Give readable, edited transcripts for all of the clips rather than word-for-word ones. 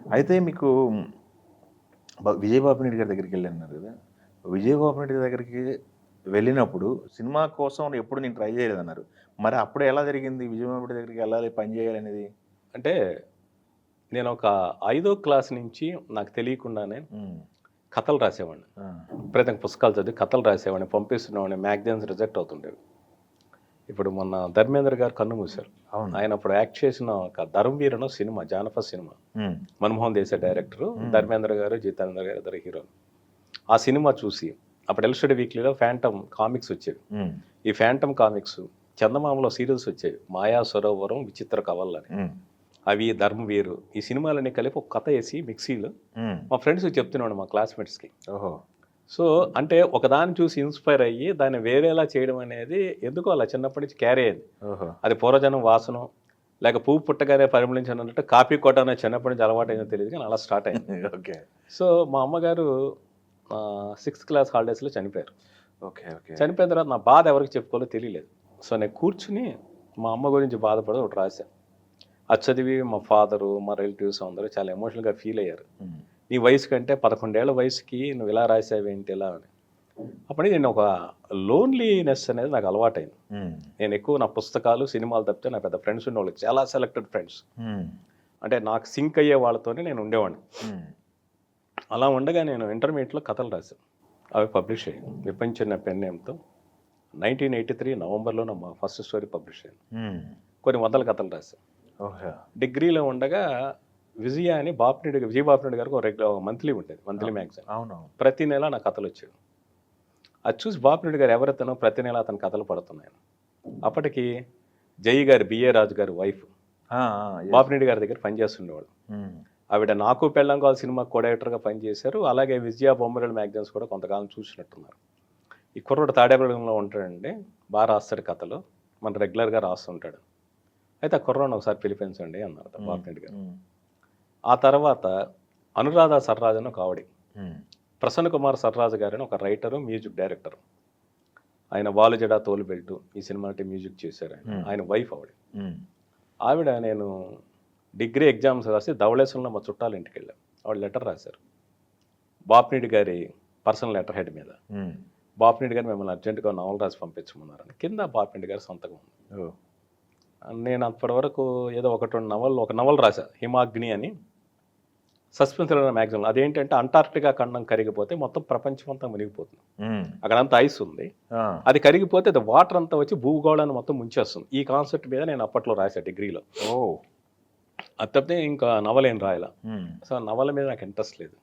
అయితే మీకు విజయబాబు నాయుడు గారి దగ్గరికెళ్ళన్నారు గదా! విజయబాబు నాయుడు దగ్గరికి వెళ్ళినప్పుడు సినిమా కోసం ఎప్పుడు నేను ట్రై చేయలేదన్నారు. మరి అప్పుడు ఎలా జరిగింది? విజయబాబు నాయుడు దగ్గరికి ఎళ్ళాలి, పని చేయాలనేది? అంటే నేనొక 5వ క్లాస్ నుంచి నాకు తెలియకుండానే హ్మ్. కథలు రాసేవాడిని. ఆ! విపరీతంగా పుస్తకాలు చదివి కథలు రాసేవాడిని, పంపిస్తున్నవాడిని. Magazines reject అవుతుండేవి. ఇప్పుడు మొన్న 'ధర్మేంద్ర' గారు కన్నుమూశారు. అవును. ఆయన అప్పుడు యాక్ట్ చేసిన ఒక 'ధర్మవీర్' అనో సినిమా, జానపద సినిమా. హ్మ్. మన్మోహన్ దేశాయ్ డైరెక్టరు, హ్మ్. 'ధర్మేంద్ర' గారు, 'జితేంద్ర' గారు ఇద్దరు హీరోలు. ఆ సినిమా చూసి అప్పుడు ఎల్‌స్టడీ వీక్లీలో 'ఫాంటమ్' కామిక్స్ వచ్చేవి. హ్మ్. ఈ 'ఫాంటమ్' కామిక్స్ చందమామలో సీరియల్స్ వచ్చేవి. 'మాయా సరోవరం', 'విచిత్ర కవల్' అని. హ్మ్. అవి 'ధర్మవీరు' ఈ సినిమాలన్నీ కలిపి ఒక కథ ఏసి మిక్సీలో హ్మ్. మా ఫ్రెండ్స్‌కి చెప్తున్నాను, మా క్లాస్‌మేట్స్‌కి. ఓహో! సో, అంటే ఒకదాన్ని చూసి ఇన్‌స్పైర్ అయ్యి దాన్ని వేరేలా చేయడం అనేది ఎందుకో అలా చిన్నప్పటి నుంచి క్యారీ అయింది. ఓహో! అది పూర్వజనం వాసనో, లేక పువ్వు పుట్టగానే పరిమళించనన్నట్టు కాపీ కొట్టడం చిన్నప్పటి నుంచి అలవాటయిందో తెలీదు కానీ అలా స్టార్ట్ అయింది. ఓకే. సో, మా అమ్మగారు 6థ్ క్లాస్ హాలిడేస్‌లో చనిపోయారు. ఓకే. ఓకే. చనిపోయిన తర్వాత నా బాధ ఎవరికి చెప్పుకోవాలో తెలియలేదు. సో, నేను కూర్చుని మా అమ్మ గురించి బాధపడి ఒకటి రాశా. అది చదివి మా ఫాదరు, మా రిలేటివ్స్ అందరూ చాలా ఎమోషనల్‌గా ఫీల్ అయ్యారు. హ్మ్. నీ వయసు కంటే 11 ఏళ్ల వయసుకి నువ్వు ఇలా రాసావేంటి ఇలా అని. అప్పటికి నేను ఒక లోన్లీనెస్ అనేది నాకు అలవాటైంది. హ్మ్. నేను ఎక్కువ నా పుస్తకాలు, సినిమాలు తప్పితే నాకు పెద్ద ఫ్రెండ్స్ ఉండేవాళ్ళు. చాలా సెలెక్టెడ్ ఫ్రెండ్స్. హ్మ్. అంటే నాకు సింక్ అయ్యే వాళ్ళతోనే నేను ఉండేవాడిని. హ్మ్. అలా ఉండగా నేను ఇంటర్మీడియేట్‌లో కథలు రాశాను. అవి పబ్లిష్ అయ్యాయి. 'విపంచిన పెన్' నేమ్‌తో 1983 నవంబర్‌లో నా ఫస్ట్ స్టోరీ పబ్లిష్ అయింది. హ్మ్. కొన్ని వందల కథలు రాశాను. ఓహో! డిగ్రీలో ఉండగా విజయ అని విజయ బాపిరెడ్డి గారికి ఒక మంత్లీ ఉండేది. Monthly magazine. అవునవును. ప్రతి నెల నా కథలొచ్చేవి. అది చూసి బాపిరెడ్డి గారు ఎవరితనో ప్రతి నెల అతని కథలు పడుతున్నాయని. అప్పటికి జయి గారు, బిఏ రాజు గారి వైఫ్ ఆ! ఆ! యెస్. బాపిరెడ్డి గారి దగ్గర పనిచేస్తుండేవాళ్ళు. హ్మ్. ఆవిడ 'నాకు పెళ్ళాం కావాలి' సినిమాకి కో డైరెక్టర్‌గా పనిచేశారు. అలాగే విజయ బొమ్మరిల్లు మ్యాగజైన్స్ కూడా కొంతకాలం చూసినట్టున్నారు. ఈ కుర్రోడు తాడేపల్లిగూడెంలో ఉంటాడండి. రాస్తాడు కథలు. మన రెగ్యులర్‌గా రాస్తుంటాడు. అయితే ఆ కుర్రోడిని ఒకసారి పిలిపించండి అన్నారు హ్మ్. బాపిరెడ్డి గారు. హ్మ్. ఆ తర్వాత అనురాధ సర్రాజ్ అని ఒక ఆవిడ. హ్మ్. ప్రసన్న కుమార్ సర్రాజు గారని ఒక రైటరు, మ్యూజిక్ డైరెక్టర్. ఆయన 'వాలు జడ తోలు బెల్టు' ఈ సినిమాకి మ్యూజిక్ చేశారు ఆయన. హ్మ్. ఆయన వైఫ్ ఆవిడ. హ్మ్. ఆవిడ నేను డిగ్రీ ఎగ్జామ్స్ రాసి ధవళేశ్వరంలో మా చుట్టాల ఇంటికెళ్ళాం. ఆవిడ లెటర్ రాశారు. బాపిరెడ్డి గారి పర్సనల్ లెటర్ హెడ్ మీద. హ్మ్. బాపిరెడ్డి గారు మిమ్మల్ని అర్జెంట్‌గా నవల రాసి పంపించమన్నారని. కింద బాపిరెడ్డి గారి సంతకం ఉంది. ఓహ్! నేను అప్పటి వరకు ఏదో ఒకటి 2 నవలలు ఒక నవల రాశా 'హిమాగ్ని' అని. సస్పెన్స్ థ్రిల్లర్ మ్యాగజైన్‌లో. అదేంటంటే అంటార్క్టికా ఖండం కరిగిపోతే మొత్తం ప్రపంచం అంతా మునిగిపోతుంది. హ్మ్. అక్కడంతా ఐస్ ఉంది. ఆ! అది కరిగిపోతే అది వాటర్ అంతా వచ్చి భూగోళాన్ని మొత్తం ముంచేస్తుంది. ఈ కాన్సెప్ట్ మీద నేను అప్పట్లో రాశా డిగ్రీలో. ఓహ్! అది తప్పితే ఇంకా నవలేం రాయలా. హ్మ్. సో, నవల మీద నాకు ఇంట్రెస్ట్ లేదు.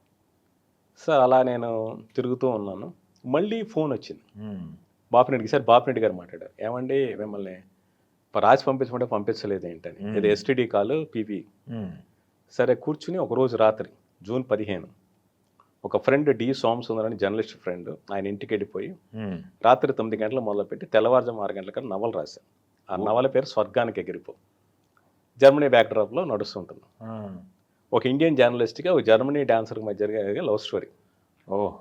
సో, అలా నేను తిరుగుతూ ఉన్నాను. మళ్ళీ ఫోనొచ్చింది. హ్మ్. బాపిరెడ్డికి. ఈసారి బాపిరెడ్డి గారు మాట్లాడారు. ఏవండీ మిమ్మల్ని రాసి పంపించమంటే పంపించలేదేంటని. హ్మ్. ఇది ఎస్టీడీ కాల్ పీపీ. హ్మ్. సరే కూర్చొని ఒకరోజు రాత్రి జూన్ 15 ఒక ఫ్రెండ్ డి. సోమసుందర్ అని జర్నలిస్ట్ ఫ్రెండ్ ఆయన ఇంటికెళ్ళిపోయి హ్మ్. రాత్రి 9 గంటలకు మొదలుపెట్టి తెల్లవారుజాము 6 గంటలకల్లా నవల రాశాను. ఆ ఓహ్! నవల పేరు 'స్వర్గానికి ఎగిరిపో'. జర్మనీ బ్యాక్‌డ్రాప్‌లో నడుస్తుంటుంది. ఆ! ఒక ఇండియన్ జర్నలిస్ట్‌కి, ఒక జర్మనీ డాన్సర్‌కి మధ్య జరిగే లవ్ స్టోరీ. ఓహ్!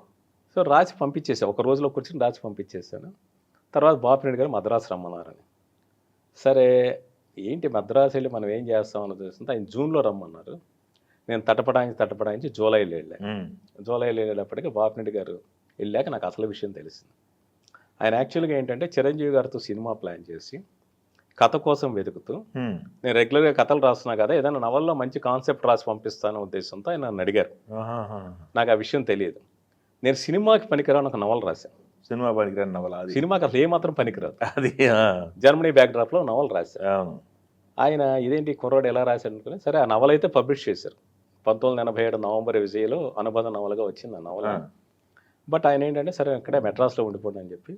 సో, రాసి పంపించేసా. ఒక రోజులో కూర్చొని రాసి పంపించేసాను. తర్వాత బాపిరెడ్డి గారు మద్రాసు రమ్మన్నారని. సరే ఏంటి మద్రాసు ఎళ్లి మనం ఏం చేస్తాం అని చూస్తుంటే ఆయన జూన్‌లో రమ్మన్నారు. నేను తటపటాయించి జూలైలో ఎళ్ళా. హ్మ్. జూలైలో ఎళ్ళేటప్పటికి బాపిరెడ్డి గారు ఎళ్ళాక నాకు అసలు విషయం తెలిసింది. ఆయన యాక్చువల్‌గా ఏంటంటే చిరంజీవి గారితో సినిమా ప్లాన్ చేసి, కథ కోసం వెతుకుతూ, హ్మ్. నేను రెగ్యులర్‌గా కథలు రాస్తున్నా కదా! ఏదైనా నవల్లో మంచి కాన్సెప్ట్ రాసి పంపిస్తాను ఉద్దేశంతో ఆయన నన్నడిగారు. ఆహాహా! నాకు ఆ విషయం తెలీదు. నేను సినిమాకి పనికిరాని ఒక నవల రాశాను. సినిమా పనికిరాని నవల అది. సినిమాకి అసలు ఏమాత్రం పనికిరాదు. అది ఆ! జర్మనీ బ్యాక్‌డ్రాప్‌లో నవల రాశా. అవును. ఆయన ఇదేంటి కుర్రోడు ఎలా రాశాడు అనుకుని, సరే ఆ నవలైతే పబ్లిష్ చేశారు. 1987 నవంబర్ విజయలో అనుబంధ నవలగా వచ్చింది ఆ నవల. ఆ! బట్ ఆయనేంటంటే, సరే ఇక్కడే మెడ్రాస్‌లో ఉండిపోండి అని చెప్పి,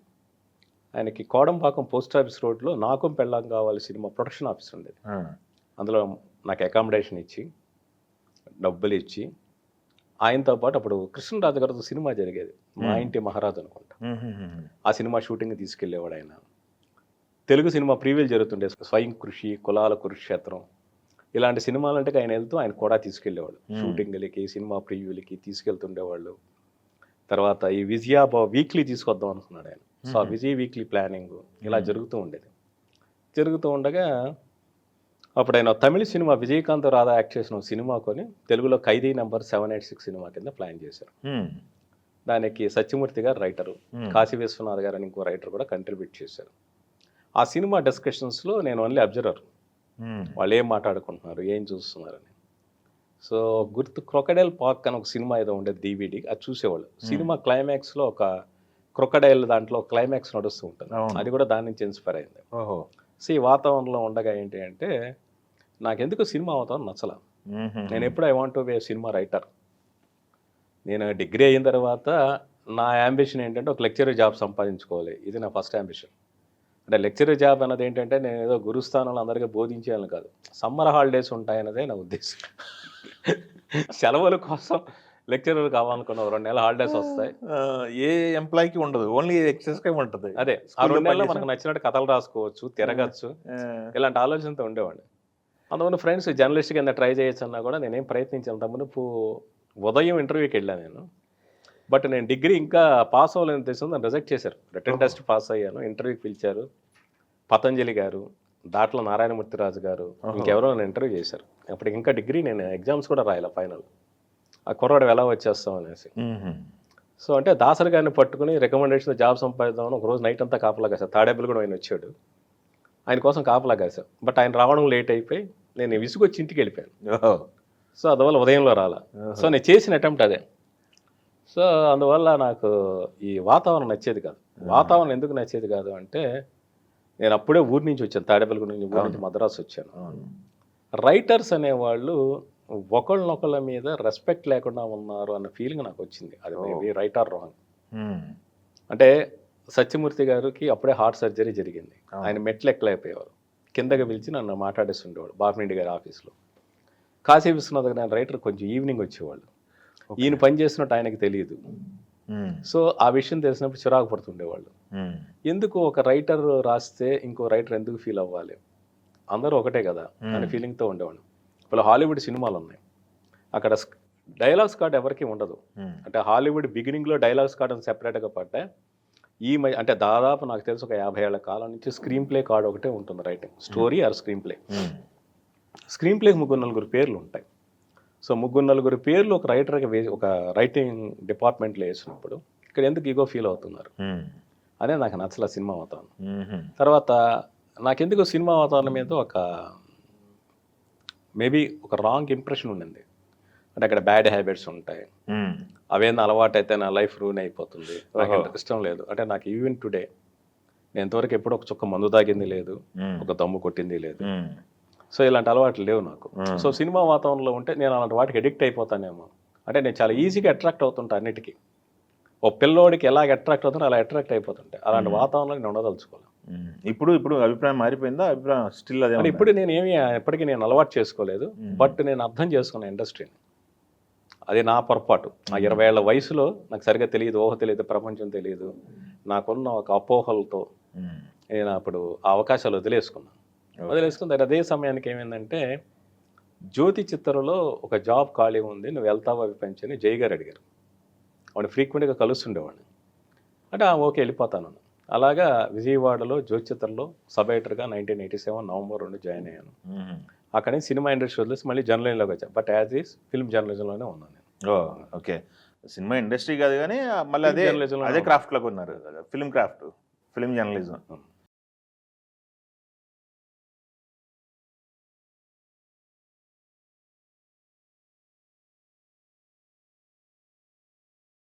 ఆయనకి కోడంపాకం పోస్ట్ ఆఫీస్ రోడ్‌లో 'నాకు పెళ్ళాం కావాలి' సినిమా ప్రొడక్షన్ ఆఫీస్ ఉండేది. ఆ! అందులో నాకు అకామిడేషన్ ఇచ్చి, డబ్బులిచ్చి, ఆయనతో పాటు అప్పుడు కృష్ణరాజు గారితో సినిమా జరిగేది. 'మా హ్మ్. ఇంటి మహారాజు' అనుకుంటా. హుహుహు. ఆ సినిమా షూటింగ్‌కి తీసుకెళ్ళేవాడు ఆయన. తెలుగు సినిమా ప్రీవ్యూలు జరుగుతుండే. 'స్వయం కృషి', 'కులాల కురుక్షేత్రం' ఇలాంటి సినిమాలంటే ఆయన వెళ్తూ ఆయన కూడా తీసుకెళ్ళేవాడు. హ్మ్. షూటింగులకి, సినిమా ప్రివ్యూలకి తీసుకెళ్తుండేవాళ్ళు. తర్వాత ఈ వీక్లీ తీసుకొద్దాం అనుకున్నాడు ఆయన. సో, ఆ హుహు. విజయ్ వీక్లీ ప్లానింగు ఇలా హ్మ్. జరుగుతూ ఉండేది. జరుగుతూ ఉండగా అప్పుడు ఆయన తమిళ సినిమా విజయకాంత్ రాధా యాక్ట్ చేసిన సినిమా కొని తెలుగులో ఖైదీ నెంబర్ 786 సినిమా కింద ప్లాన్ చేశారు. దానికి సత్యమూర్తి గారు రైటరు, కాశీ విశ్వనాథ్ గారు అని ఇంకో రైటర్ కూడా కంట్రిబ్యూట్ చేశారు. ఆ సినిమా డిస్కషన్స్లో నేను ఓన్లీ అబ్జర్వర్, వాళ్ళు ఏం మాట్లాడుకుంటున్నారు, ఏం చూస్తున్నారని. సో గుర్తు క్రొకడైల్ పార్క్ అని ఒక సినిమా ఏదో ఉండేది DVD, అది చూసేవాళ్ళు. సినిమా క్లైమాక్స్లో ఒక క్రొకడైల్ దాంట్లో క్లైమాక్స్ నడుస్తూ ఉంటుంది, అది కూడా దాని నుంచి ఇన్స్పైర్ అయింది. సో ఈ వాతావరణంలో ఉండగా ఏంటి అంటే నాకెందుకు సినిమా వాతావరణం నచ్చల. నేను ఎప్పుడు I want to be cinema writer. నేను డిగ్రీ అయిన తర్వాత నా యాంబిషన్ ఏంటంటే ఒక లెక్చరర్ జాబ్ సంపాదించుకోవాలి, ఇది నా ఫస్ట్ యాంబిషన్. అంటే లెక్చరర్ జాబ్ అన్నది ఏంటంటే నేను ఏదో గురుస్థానంలో అందరికీ బోధించేయాలని కాదు, సమ్మర్ హాలిడేస్ ఉంటాయన్నదే నా ఉద్దేశం. సెలవుల కోసం లెక్చరర్ కావాలనుకున్న 2 నెలల హాలిడేస్ వస్తాయి, ఏ ఎంప్లాయీకి ఉండదు, ఓన్లీ ఎక్సెస్కే ఉంటుంది. అదే ఆ 2 నెలల్లో మనకు నచ్చినట్టు కథలు రాసుకోవచ్చు, తిరగచ్చు, ఇలాంటి ఆలోచనతో ఉండేవాడిని. అంతకుముందు ఫ్రెండ్స్ జర్నలిస్ట్ కింద ట్రై చేయొచ్చు అన్నా కూడా నేనేం ప్రయత్నించాను. తమ్ముడు ఉదయం ఇంటర్వ్యూకి వెళ్ళాను నేను, బట్ నేను డిగ్రీ ఇంకా పాస్ అవ్వలేని తెలిసింది, నన్ను రిజెక్ట్ చేశారు. రిటర్న్ టెస్ట్ పాస్ అయ్యాను, ఇంటర్వ్యూకి పిలిచారు. పతంజలి గారు, దాంట్లో నారాయణమూర్తిరాజు గారు, ఇంకెవరో నన్ను ఇంటర్వ్యూ చేశారు. అప్పటికి ఇంకా డిగ్రీ నేను ఎగ్జామ్స్ కూడా రాయాలి ఫైనల్. ఆ కుర్రాడు ఎలా వచ్చేస్తాం అనేసి. సో అంటే దాసరి గారిని పట్టుకుని రికమెండేషన్ జాబ్ సంపాదిద్దామని ఒకరోజు నైట్ అంతా కాపలా కాశాను. తాడేపల్లి కూడా ఆయన వచ్చాడు, ఆయన కోసం కాపలా కాశాను. బట్ ఆయన రావడం లేట్ అయిపోయి నేను విసుగొచ్చి ఇంటికి వెళ్ళిపోయాను. సో అందువల్ల ఉదయంలో రాలా. సో నేను చేసిన అటెంప్ట్ అదే. సో అందువల్ల నాకు ఈ వాతావరణం నచ్చేది కాదు. వాతావరణం ఎందుకు నచ్చేది కాదు అంటే నేను అప్పుడే ఊరి నుంచి వచ్చాను, తాడేపల్లి నుంచి ఊరి నుంచి మద్రాసు వచ్చాను. రైటర్స్ అనేవాళ్ళు ఒకళ్ళనొకళ్ళ మీద రెస్పెక్ట్ లేకుండా ఉన్నారు అన్న ఫీలింగ్ నాకు వచ్చింది. అది మేబీ రైట్ ఆర్ రాంగ్. అంటే సత్యమూర్తి గారికి అప్పుడే హార్ట్ సర్జరీ జరిగింది, ఆయన మెట్లు ఎక్కలేకపోయేవారు, కిందకి పిలిచి నన్ను మాట్లాడేస్తుండేవాడు బాపిరెడ్డి గారి ఆఫీస్లో. కాశీ విశ్వనాథ్ గారు రైటర్ కొంచెం ఈవినింగ్ వచ్చేవాళ్ళు, ఈయన పని చేసినట్టు ఆయనకి తెలియదు. సో ఆ విషయం తెలిసినప్పుడు చిరాకు పడుతుండేవాళ్ళు. ఎందుకు ఒక రైటర్ రాస్తే ఇంకో రైటర్ ఎందుకు ఫీల్ అవ్వాలి, అందరూ ఒకటే కదా అనే ఫీలింగ్తో ఉండేవాళ్ళు. ఇప్పుడు హాలీవుడ్ సినిమాలు ఉన్నాయి, అక్కడ డైలాగ్స్ కార్డ్ ఎవరికి ఉండదు. అంటే హాలీవుడ్ బిగినింగ్లో డైలాగ్స్ కార్డ్ అని సెపరేట్గా పడ్డా, అంటే దాదాపు నాకు తెలిసి ఒక 50 ఏళ్ల కాలం నుంచి స్క్రీన్ ప్లే కార్డ్ ఒకటే ఉంటుంది, writing story or screenplay. స్క్రీన్ ప్లేకి 3-4 పేర్లు ఉంటాయి. సో 3-4 పేర్లు ఒక రైటర్కి ఒక రైటింగ్ డిపార్ట్మెంట్లో వేసినప్పుడు ఇక్కడ ఎందుకు ఈగో ఫీల్ అవుతున్నారు అదే నాకు నచ్చల సినిమా వాతావరణం. తర్వాత నాకెందుకు సినిమా వాతావరణం మీద ఒక మేబీ ఒక రాంగ్ ఇంప్రెషన్ ఉండింది. అంటే అక్కడ బ్యాడ్ హ్యాబిట్స్ ఉంటాయి, అవేందో అలవాటు అయితే నా లైఫ్ రూన్ అయిపోతుంది, నాకు ఇష్టం లేదు. అంటే నాకు ఈవెన్ టుడే నేను ఇంతవరకు ఎప్పుడు ఒక చుక్క మందు తాగింది లేదు, ఒక దమ్ము కొట్టింది లేదు. సో ఇలాంటి అలవాట్లు లేవు నాకు. సో సినిమా వాతావరణంలో ఉంటే నేను అలాంటి వాటికి అడిక్ట్ అయిపోతానేమో. అంటే నేను చాలా ఈజీగా అట్రాక్ట్ అవుతుంటా అన్నిటికీ. ఓ పిల్లోడికి ఎలాగ అట్రాక్ట్ అవుతుంటే అలా అట్రాక్ట్ అయిపోతుంటాయి. అలాంటి వాతావరణంలో నేను ఉండదలుచుకోవాలి. ఇప్పుడు అభిప్రాయం మారిపోయిందా? అభిప్రాయం స్టిల్ అదే. ఇప్పుడు నేను ఎప్పటికీ నేను అలవాటు చేసుకోలేదు, బట్ నేను అర్థం చేసుకున్న ఇండస్ట్రీని. అది నా పొరపాటు. ఆ 20 ఏళ్ల వయసులో నాకు సరిగ్గా తెలియదు, ఊహ తెలియదు, ప్రపంచం తెలియదు. నాకున్న ఒక అపోహలతో నేను అప్పుడు ఆ అవకాశాలు వదిలేసుకున్నాను. అదే సమయానికి ఏమైందంటే జ్యోతి చిత్రంలో ఒక జాబ్ ఖాళీ ఉంది, నువ్వు వెళ్తావా అవి పెంచని జై గారు అడిగారు. వాడు ఫ్రీక్వెంట్గా కలుస్తుండేవాడిని. అంటే ఓకే వెళ్ళిపోతాను. అలాగా విజయవాడలో జ్యోతి చిత్రంలో సబ్ ఎడిటర్గా 1987 నవంబర్ 2 జాయిన్ అయ్యాను. అక్కడ నుంచి సినిమా ఇండస్ట్రీ వదిలేసి మళ్ళీ జర్నలిజంలోకి వచ్చాను. బట్ యాజ్ ఈస్ ఫిల్మ్ జర్నలిజంలోనే ఉన్నాను నేను. ఓకే, సినిమా ఇండస్ట్రీ కాదు కానీ మళ్ళీ అదే క్రాఫ్ట్లోకి ఉన్నారు, ఫిల్మ్ క్రాఫ్ట్, ఫిల్మ్ జర్నలిజం.